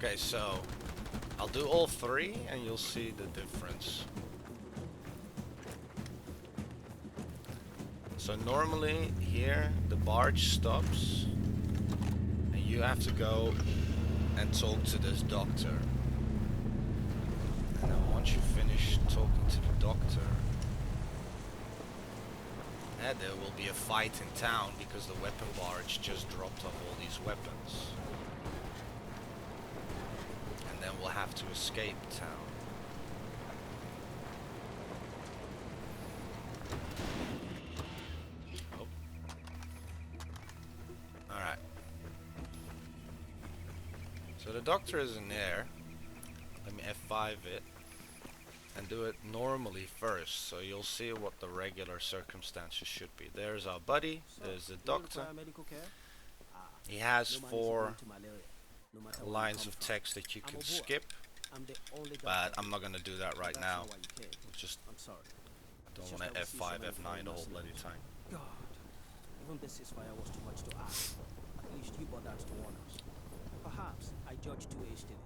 Okay, so I'll do all three and you'll see the difference. So normally here the barge stops and you have to go and talk to this doctor. And then once you finish talking to the doctor, there will be a fight in town because the weapon barge just dropped off all these weapons. And then we'll have to escape town. Oh. Alright. So the doctor is in there. Let me F5 it. And do it normally first, so you'll see what the regular circumstances should be. There's our buddy, there's the doctor. He has 4 lines of text that you can skip, but I'm not going to do that right now. Just don't want to F5, F9 the whole bloody time. God, even this ceasefire was too much to ask. At least you bothered to warn us. Perhaps I judged too hastily.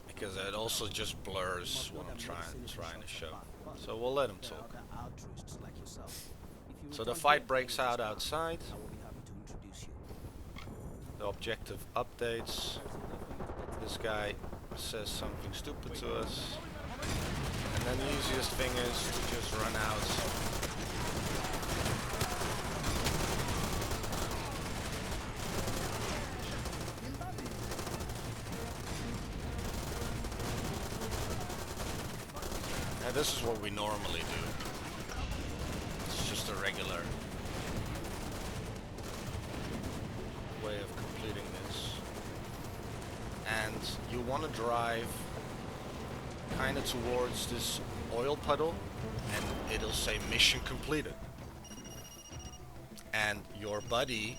Because it also just blurs what I'm trying to show. So we'll let him talk. So the fight breaks out outside. The objective updates. This guy says something stupid to us. And then the easiest thing is to just run out. This is what we normally do. It's just a regular way of completing this. And you want to drive kind of towards this oil puddle and it'll say mission completed. And your buddy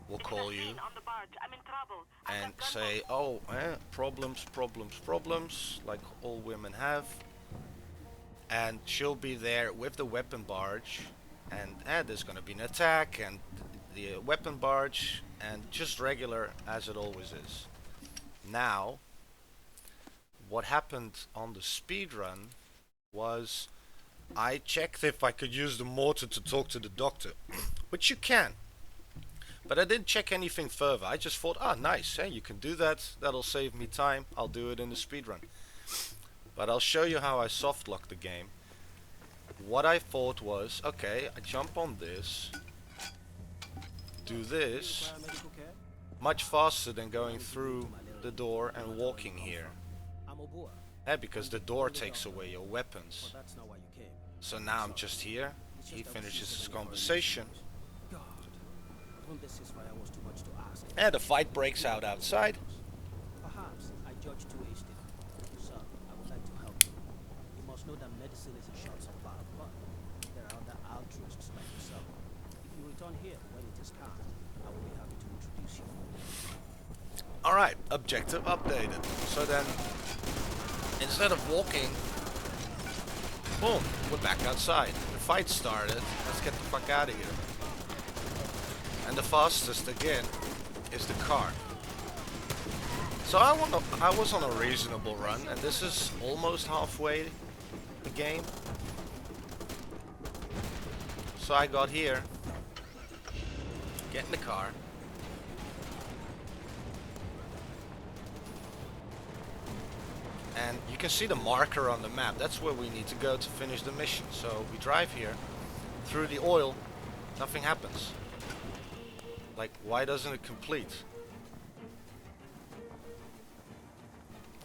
will call you and say, oh, problems, like all women have. And she'll be there with the weapon barge, and there's gonna be an attack, and the weapon barge, and just regular as it always is. Now, what happened on the speedrun was I checked if I could use the mortar to talk to the doctor, which you can. But I didn't check anything further. I just thought, nice, hey, you can do that. That'll save me time. I'll do it in the speedrun. But I'll show you how I softlock the game. What I thought was, okay, I jump on this, do this, much faster than going through the door and walking here. Because the door takes away your weapons. So now I'm just here. He finishes his conversation. And the fight breaks out outside. Perhaps I judged too hastily. Sir, I would like to help you. You must know that medicine is in short supply, but there are other altruists like yourself. If you return here when it is calm, I will be happy to introduce you. Alright, objective updated. So then, instead of walking, boom, we're back outside. The fight started. Let's get the fuck out of here. And the fastest again is the car. So I was on a reasonable run, and this is almost halfway the game. So I got here, get in the car, and you can see the marker on the map. That's where we need to go to finish the mission. So we drive here through the oil, nothing happens. Like, why doesn't it complete?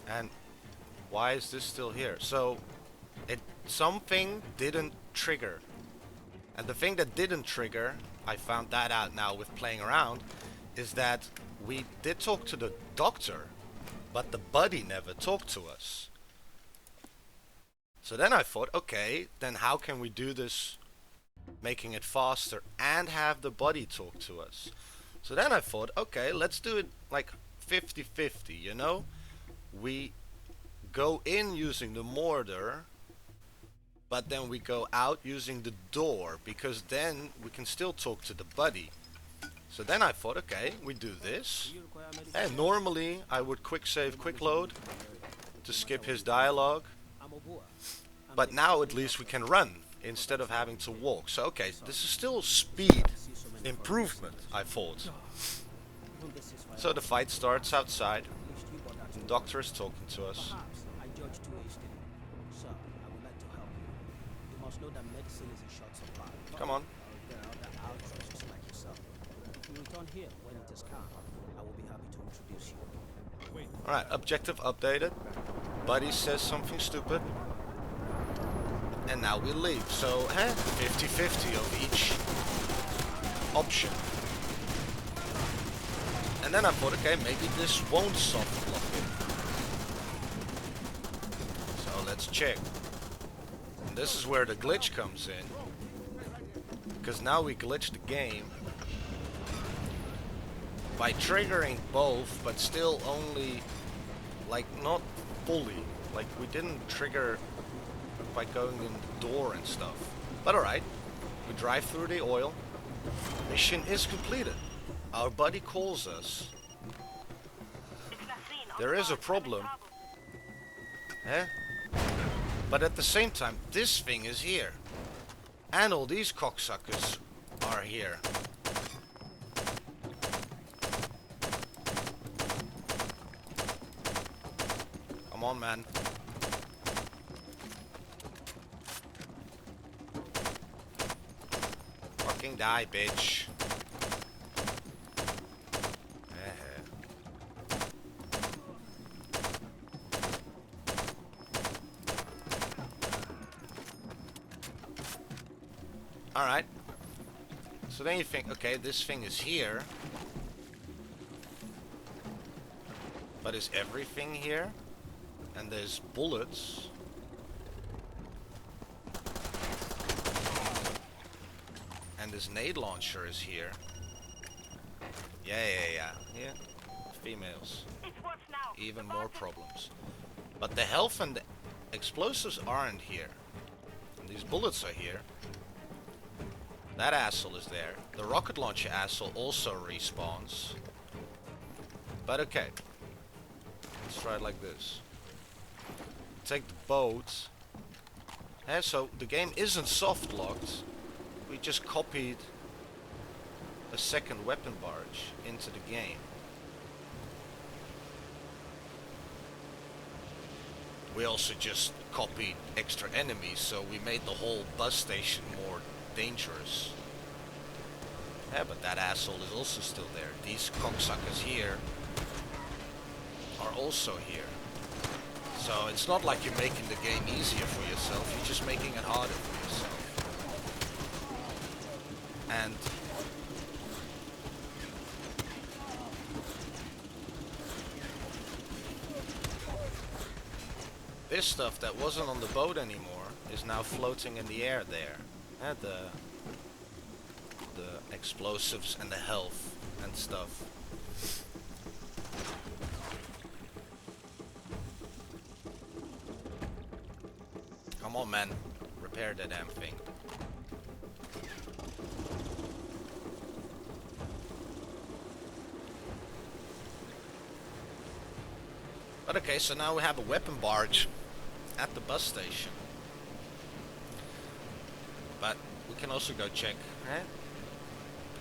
And why is this still here? So, something didn't trigger. And the thing that didn't trigger, I found that out now with playing around, is that we did talk to the doctor, but the buddy never talked to us. So then I thought, okay, then how can we do this, making it faster and have the buddy talk to us? So then I thought, okay, let's do it like 50-50, you know? We go in using the mortar, but then we go out using the door, because then we can still talk to the buddy. So then I thought, okay, we do this. Do you require medical And help? normally I would quick save, quick load to No skip matter his what you dialogue. do. I'm Obua. I'm But the now at executive least we officer. can run instead of having to walk. So okay, this is still speed I see so many improvement, foreigners. I thought. Even this is So the fight starts outside. At least you got that The to doctor is talking to us. Perhaps I judge too hastily. Sir, I would like to help you. You must know that medicine is in short supply. Come on. There are other altruists like yourself. If you return here when it is calm, I will be happy to introduce you. Alright, objective updated. Buddy says something stupid. And now we leave. So, 50-50 of each option. And then I thought, okay, maybe this won't soft lock it. So let's check. And this is where the glitch comes in. Because now we glitch the game by triggering both, but still only, like, not fully. Like, we didn't trigger by going in the door and stuff. But alright, we drive through the oil. Mission is completed. Our buddy calls us. There is a problem. But at the same time, this thing is here. And all these cocksuckers are here. Come on, man. Fucking die, bitch. Alright. So then you think, okay, this thing is here. But is everything here? And there's bullets. And this nade launcher is here. Yeah. Females. Even more problems. But the health and the explosives aren't here. And these bullets are here. That asshole is there. The rocket launcher asshole also respawns. But okay. Let's try it like this. Take the boat. So the game isn't soft locked. We just copied a second weapon barge into the game. We also just copied extra enemies, so we made the whole bus station more dangerous. But that asshole is also still there. These cocksuckers here are also here. So it's not like you're making the game easier for yourself, you're just making it harder for yourself. And this stuff that wasn't on the boat anymore is now floating in the air there. The explosives and the health and stuff. Come on, man. Repair that damn thing. But okay, so now we have a weapon barge at the bus station. But we can also go check,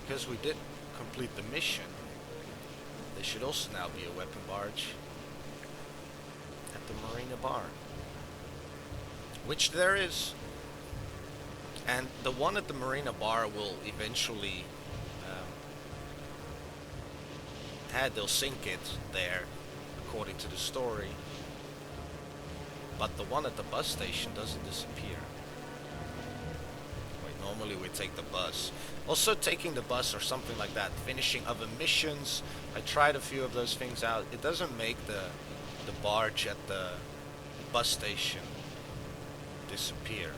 because we did complete the mission. There should also now be a weapon barge at the Marina Bar. Which there is. And the one at the Marina Bar will eventually they'll sink it there, according to the story. But the one at the bus station doesn't disappear. Wait, normally we take the bus. Also taking the bus or something like that. Finishing other missions. I tried a few of those things out. It doesn't make the barge at the bus station disappear.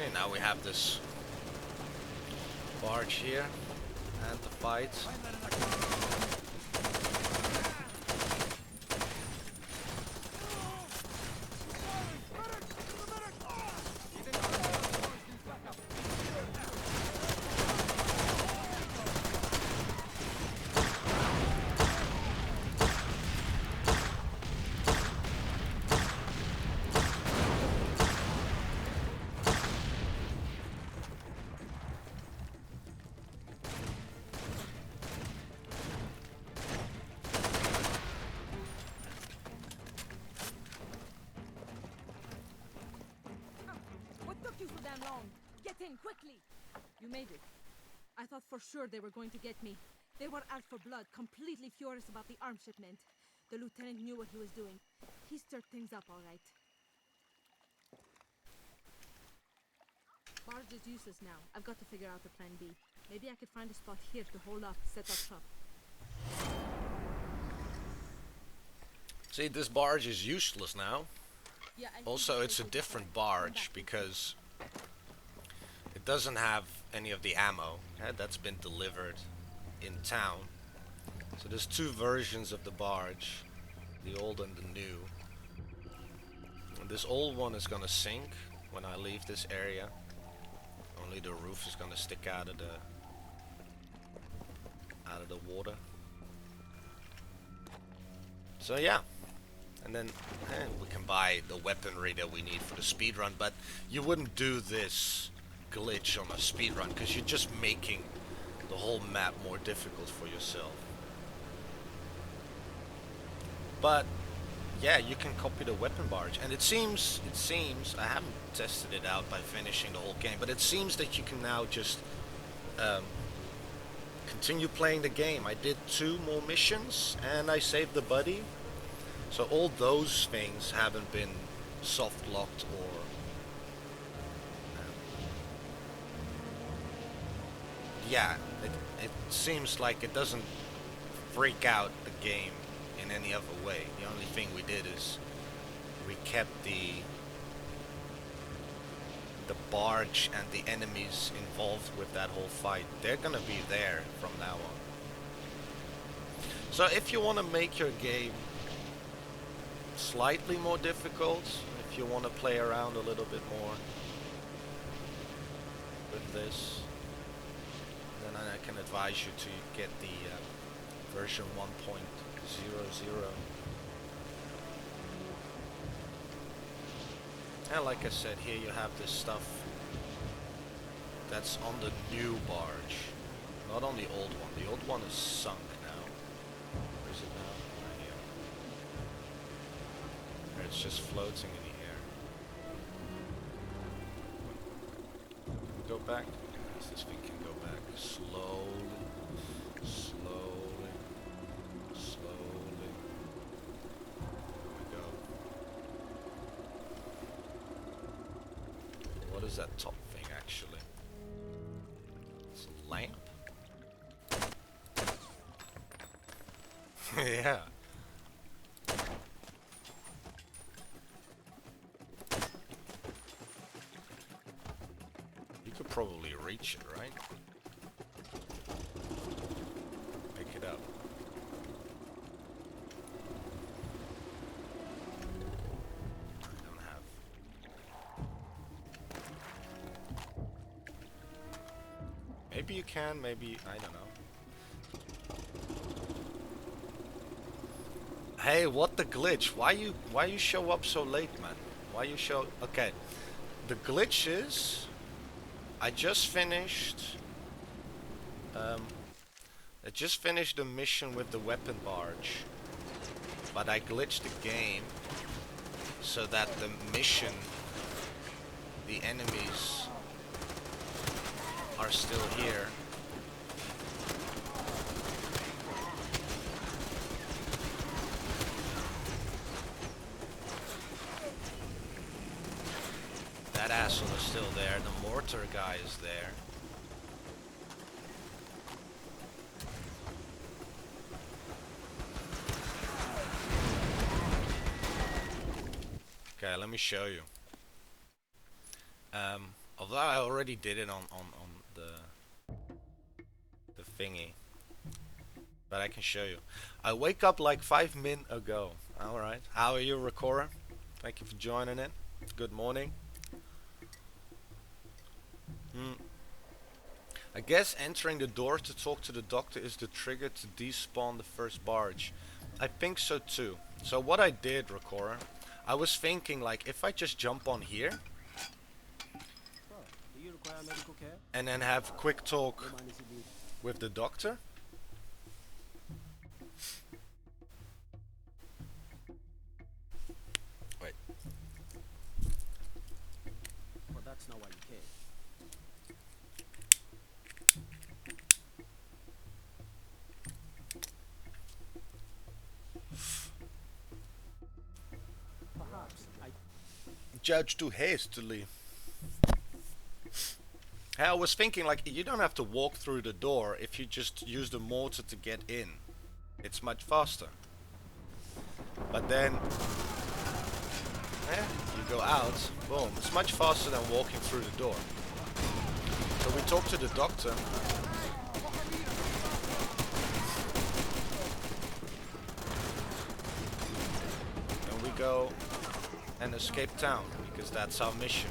Okay, now we have this barge here and the fight. Damn long. Get in, quickly! You made it. I thought for sure they were going to get me. They were out for blood, completely furious about the arms shipment. The lieutenant knew what he was doing. He stirred things up all right. Barge is useless now. I've got to figure out the plan B. Maybe I could find a spot here to hold up, set up shop. See, this barge is useless now. Yeah, Also, it's a different barge because it doesn't have any of the ammo. That's been delivered in town. So there's two versions of the barge, the old and the new. And this old one is gonna sink when I leave this area. Only the roof is gonna stick out of the water. So yeah. And then we can buy the weaponry that we need for the speedrun, but you wouldn't do this glitch on a speedrun because you're just making the whole map more difficult for yourself. But yeah, you can copy the weapon barge, and it seems I haven't tested it out by finishing the whole game, but it seems that you can now just continue playing the game. I did 2 more missions and I saved the buddy. So all those things haven't been soft locked or yeah, it seems like it doesn't freak out the game in any other way. The only thing we did is we kept the barge and the enemies involved with that whole fight. They're gonna be there from now on. So if you want to make your game slightly more difficult, if you want to play around a little bit more with this, then I can advise you to get the version 1.00. And like I said, here you have this stuff that's on the new barge, not on the old one. The old one is sunk now. Where is it now? Right here. It's just floating in the air. Can we go back? Yes, this thing can go back. Slowly. Slowly. Slowly. There we go. What is that top thing actually? It's a lamp? Yeah. You could probably reach it, right? Pick it up. I don't have. Maybe you can, maybe, I don't know. Hey, what the glitch? Why you show up so late, man? Why you show... Okay. The glitch is... I just finished the mission with the weapon barge. But I glitched the game so that the mission, the enemies are still here. That asshole is still there. The mortar guy is there. Okay, let me show you. Although I already did it on the thingy. But I can show you. I wake up like 5 min ago. Alright. How are you, Recora? Thank you for joining in. Good morning. I guess entering the door to talk to the doctor is the trigger to despawn the first barge. I think so too. So what I did, Recora, I was thinking like if I just jump on here Sir, do you require medical care? and then have quick talk No man is in need. with the doctor. Wait. But that's not why you came. Perhaps I Judge too hastily. I was thinking like you don't have to walk through the door if you just use the mortar to get in. It's much faster. But then you go out, boom, it's much faster than walking through the door. So we talk to the doctor. And we go and escape town, because that's our mission.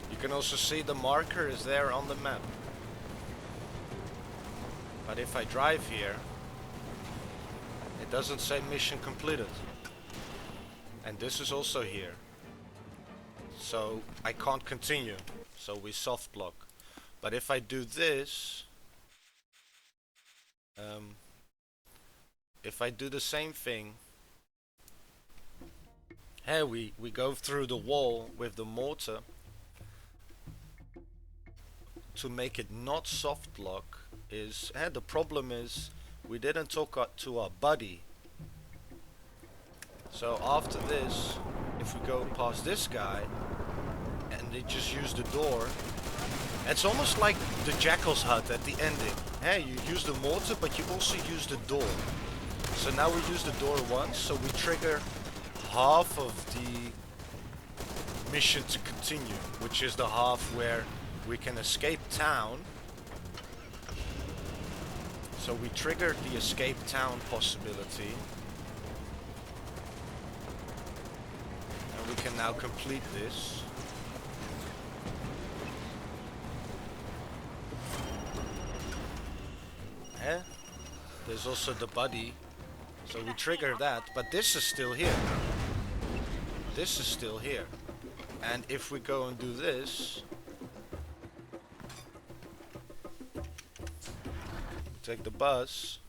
You can also see the marker is there on the map. But if I drive here, it doesn't say mission completed. And this is also here. So I can't continue. So we soft lock. But if I do this, if I do the same thing, hey, we go through the wall with the mortar. To make it not soft lock is, the problem is we didn't talk to our buddy. So after this, if we go past this guy and they just use the door, it's almost like the Jackal's hut at the ending. Hey, you use the mortar, but you also use the door. So now we use the door once, so we trigger half of the mission to continue, which is the half where we can escape town. So we triggered the escape town possibility. And we can now complete this. There's also the buddy. So we trigger that, but this is still here. This is still here. And if we go and do this, take the bus.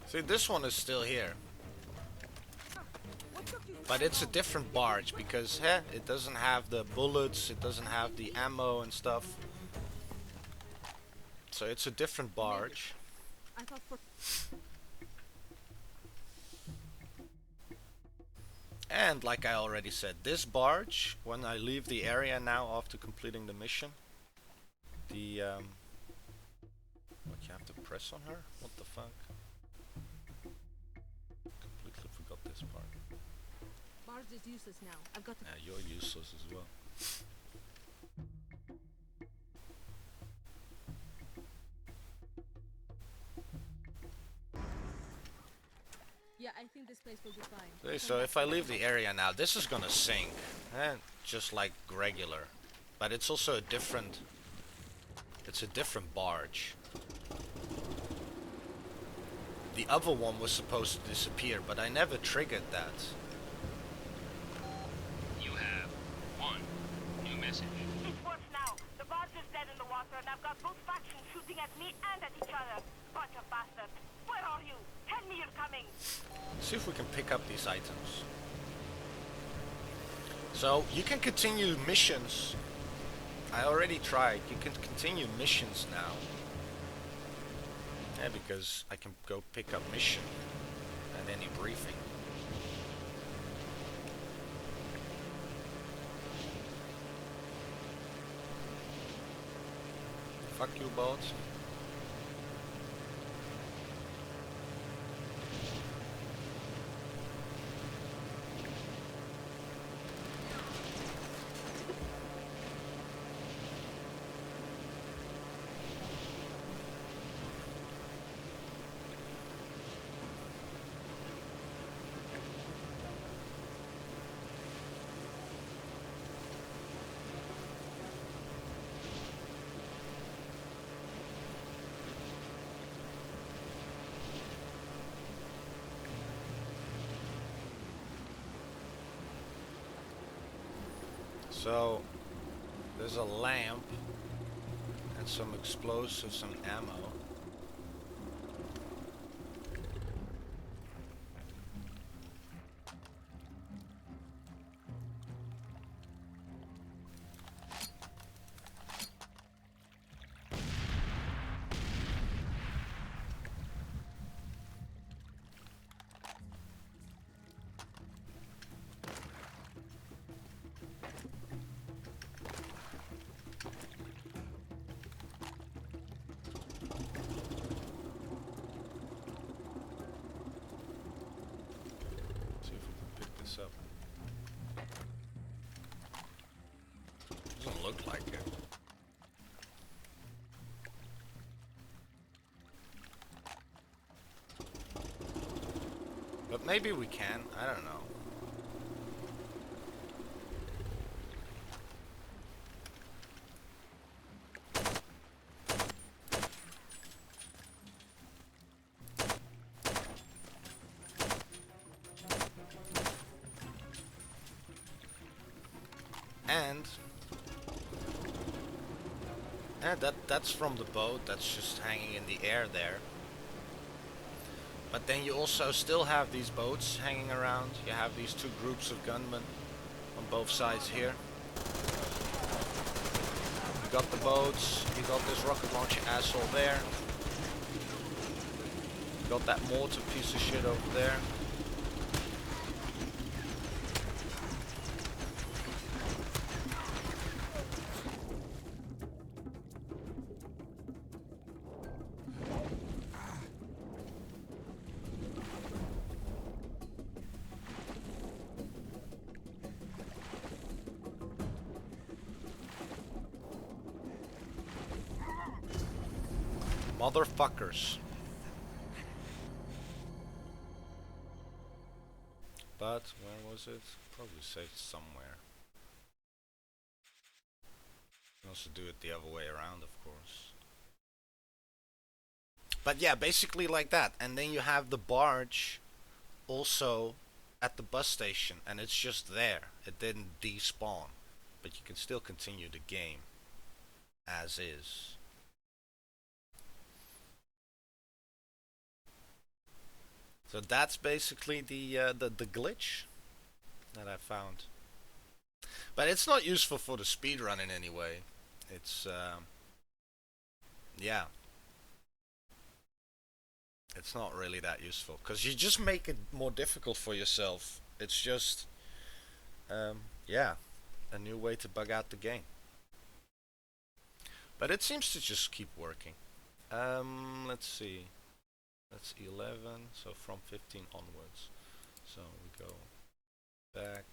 See, this one is still here. What took you so But it's a long? different barge because it doesn't have the bullets, it doesn't have the ammo and stuff. So it's a different You made it. barge. I thought for And like I already said, this barge, when I leave the area now after completing the mission, the what, you have to press on her? What the fuck? Completely forgot this part. Barge is useless now. I've got to. Yeah, you're useless as well. Yeah, I think this place will be fine. Okay, so if I leave the area now, this is gonna sink, just like regular, but it's also a different. It's a different barge. The other one was supposed to disappear, but I never triggered that. You have one new message. It's worse now. The barge is dead in the water, and I've got both factions shooting at me and at each other. Bunch of bastards. Where are you? Tell me you're coming. See if we can pick up these items. So you can continue missions. I already tried. You can continue missions now. Yeah, because I can go pick up mission and any briefing. Fuck you, boat. So, there's a lamp and some explosives and ammo. See if we can pick this up. Doesn't look like it. But maybe we can, I don't know. And that's from the boat, that's just hanging in the air there. But then you also still have these boats hanging around. You have these two groups of gunmen on both sides here. You got the boats, you got this rocket launcher asshole there. You got that mortar piece of shit over there. Motherfuckers. But where was it? Probably saved somewhere. You can also do it the other way around, of course. But yeah, basically like that. And then you have the barge also at the bus station, and it's just there. It didn't despawn, but you can still continue the game as is. So that's basically the glitch that I found. But it's not useful for the speedrun in any way. It's yeah, it's not really that useful because you just make it more difficult for yourself. It's just yeah, a new way to bug out the game. But it seems to just keep working. Let's see. That's 11, so from 15 onwards. So we go back,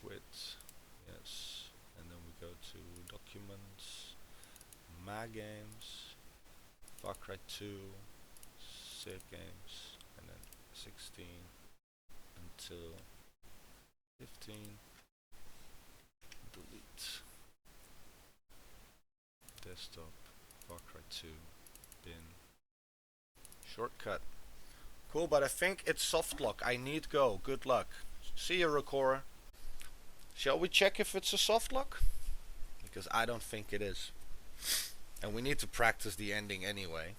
quit, yes, and then we go to documents, my games, FarCry 2, save games, and then 16 until 15, delete, desktop, FarCry 2, bin, shortcut. Cool, but I think it's Softlock. I need go. Good luck. See you, Recorder. Shall we check if it's a Softlock? Because I don't think it is. And we need to practice the ending anyway.